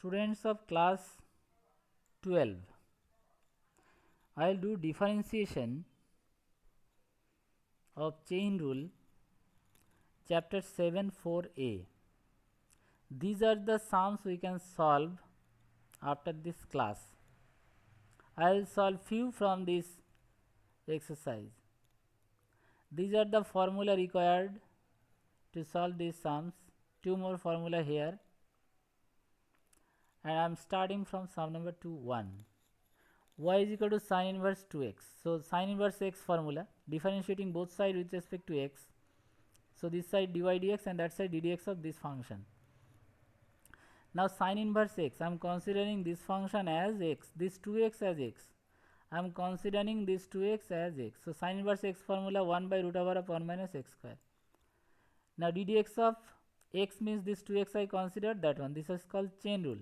Students of class 12, I will do differentiation of chain rule, chapter 7 4a. These are the sums we can solve after this class. I will solve few from this exercise. These are the formula required to solve these sums. Two more formula here, and I am starting from sum number 2 1. Y is equal to sin inverse 2x. So sin inverse x formula, differentiating both sides with respect to x. So this side dy dx and that side ddx of this function. Now sin inverse x, I am considering this function as x, this 2x as x. I am considering this 2x as x. So sin inverse x formula 1 by root over of 1 minus x square. Now ddx of x means this 2x I considered that one. This is called chain rule.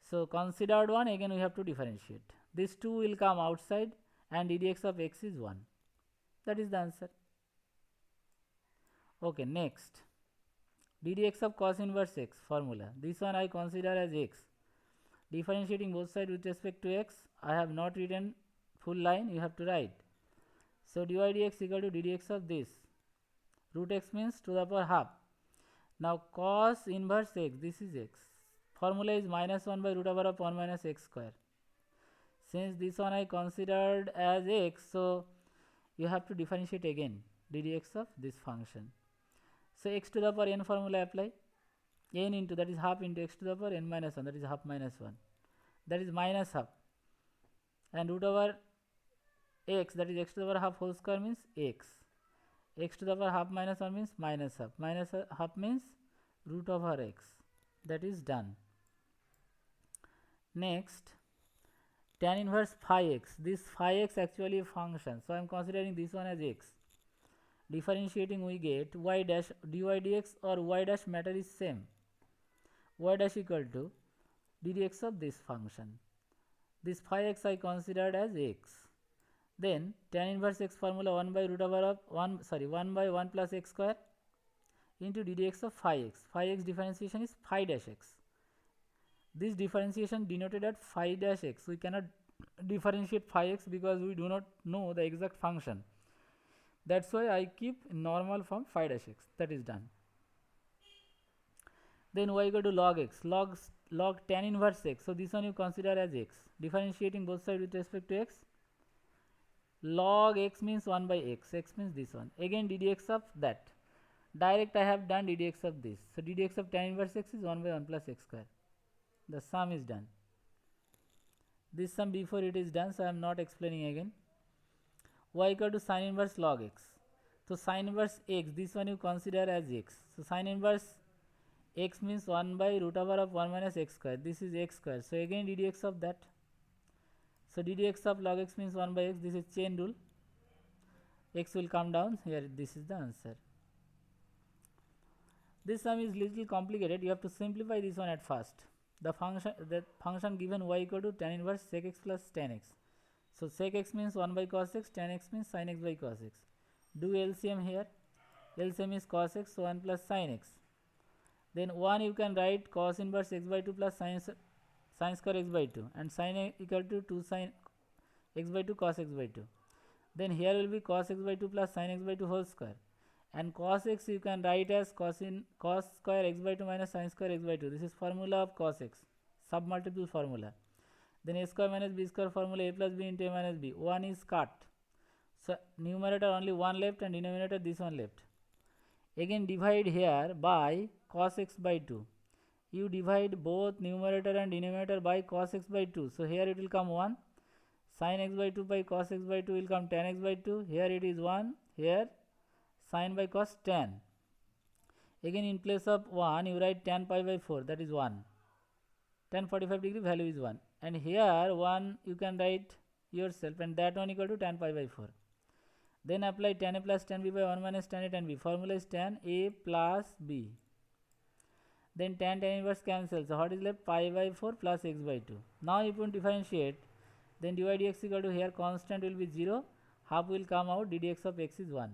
So considered one, again we have to differentiate. This 2 will come outside and ddx of x is 1. That is the answer. Okay, next. ddx of cos inverse x formula. This one I consider as x. Differentiating both sides with respect to x. I have not written full line, you have to write. So dy dx equal to ddx of this. Root x means to the power half. Now cos inverse x, this is x. Formula is minus 1 by root over of 1 minus x square. Since this one I considered as x, so you have to differentiate again ddx of this function. So x to the power n formula apply. N into, that is half, into x to the power n minus 1, that is half minus 1. That is minus half. And root over x, that is x to the power half whole square means x. X to the power half minus 1 means minus half. Minus half means root over x. That is done. Next, tan inverse phi x. This phi x actually a function. So I am considering this one as x. Differentiating we get y dash dy dx, or y dash matter is same. Y dash equal to ddx of this function. This phi x I considered as x. Then tan inverse x formula 1 by root over of 1 by 1 plus x square into ddx of phi x. Phi x differentiation is phi dash x. This differentiation denoted at phi dash x. We cannot differentiate phi x because we do not know the exact function. That's why I keep normal form phi dash x. That is done. Then y equal to log x, log tan inverse x. So this one you consider as x. Differentiating both sides with respect to x. Log x means 1 by x. X means this one. Again ddx of that. Direct I have done ddx of this. So ddx of tan inverse x is 1 by 1 plus x square. The sum is done. This sum before it is done, so I am not explaining again. Y equal to sin inverse log x. So sin inverse x, this one you consider as x. So sin inverse x means 1 by root over of 1 minus x square. This is x square. So again ddx of that. So ddx of log x means 1 by x. This is chain rule. X will come down here. This is the answer. This sum is little complicated. You have to simplify this one at first. The function given y equal to tan inverse sec x plus tan x. So sec x means 1 by cos x, tan x means sin x by cos x. Do LCM here. LCM is cos x, so 1 plus sin x. Then 1 you can write cos inverse x by 2 plus sin square x by 2, and sin a equal to 2 sin x by 2 cos x by 2. Then here will be cos x by 2 plus sin x by 2 whole square. And cos x you can write as cos square x by 2 minus sin square x by 2. This is formula of cos x, submultiple formula. Then a square minus b square formula, a plus b into a minus b. 1 is cut. So numerator only 1 left and denominator this one left. Again divide here by cos x by 2. You divide both numerator and denominator by cos x by 2. So here it will come 1. Sin x by 2 by cos x by 2 will come tan x by 2. Here it is 1. Here sin by cos tan. Again in place of 1 you write tan pi by 4, that is 1. Tan 45 degree value is 1. And here 1 you can write yourself, and that one equal to tan pi by 4. Then apply tan a plus tan b by 1 minus tan a tan b. Formula is tan a plus b. Then tan inverse cancels. So what is left? Pi by 4 plus x by 2. Now if you differentiate, then dy dx equal to, here constant will be 0. Half will come out. ddx of x is 1.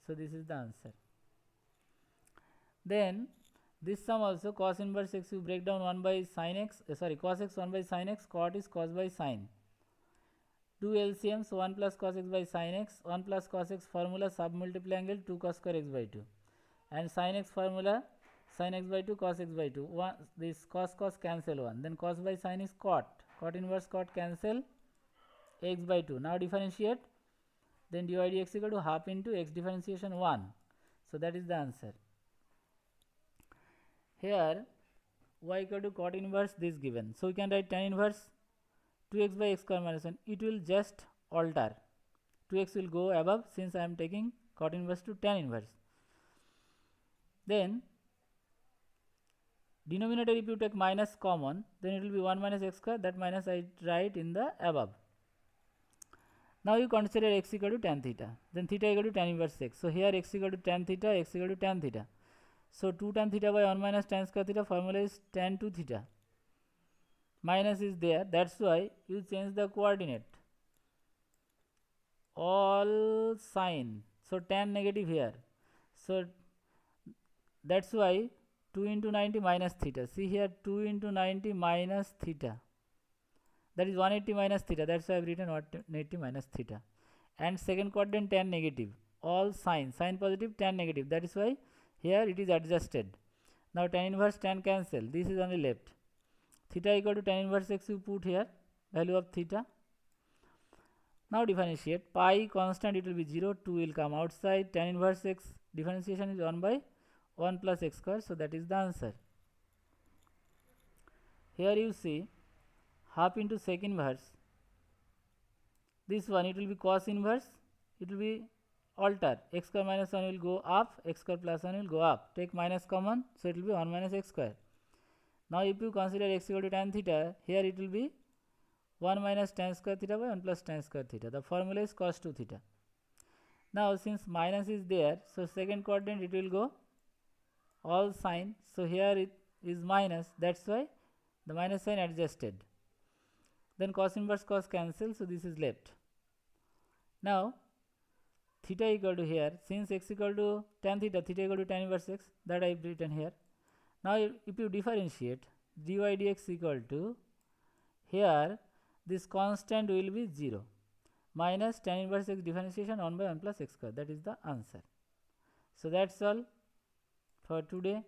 So this is the answer. Then This sum also cos inverse x you break down 1 by sin x, cos x 1 by sin x, cot is cos by sin. Do LCMs 1 plus cos x by sin x, 1 plus cos x formula sub multiply angle 2 cos square x by 2, and sin x formula sin x by 2 cos x by 2. This cos cancel 1, then cos by sin is cot inverse cot cancel x by 2. Now differentiate, then dy dx equal to half into x differentiation 1. So that is the answer. Here y equal to cot inverse this given, so we can write tan inverse 2x by x square minus 1. It will just alter, 2x will go above since I am taking cot inverse to tan inverse. Then denominator if you take minus common, then it will be 1 minus x square, that minus I write in the above. Now you consider x equal to tan theta, then theta equal to tan inverse x. So here x equal to tan theta, x equal to tan theta. So 2 tan theta by 1 minus tan square theta, formula is tan 2 theta. Minus is there, that's why you change the coordinate. All sine, so tan negative here. So that's why 2 into 90 minus theta. See here 2 into 90 minus theta. That is 180 minus theta. That's why I have written 180 minus theta. And second quadrant tan negative. All sine positive, tan negative. That is why here it is adjusted. Now tan inverse tan cancel. This is only left. Theta equal to tan inverse x you put here. Value of theta. Now differentiate. Pi constant it will be 0. 2 will come outside. Tan inverse x differentiation is 1 by 1 plus x square. So that is the answer. Here you see half into sec inverse. This one it will be cos inverse. It will be alter. X square minus 1 will go up. X square plus 1 will go up. Take minus common. So it will be 1 minus x square. Now if you consider x equal to tan theta, here it will be 1 minus tan square theta by 1 plus tan square theta. The formula is cos 2 theta. Now since minus is there, so second quadrant it will go all sine. So here it is minus. That's why the minus sign adjusted. Then cos inverse cos cancel, so this is left. Now theta equal to here, since x equal to tan theta, theta equal to tan inverse x, that I have written here. Now if you differentiate, dy dx equal to, here this constant will be 0 minus tan inverse x differentiation 1 by 1 plus x square. That is the answer. So that's all for today.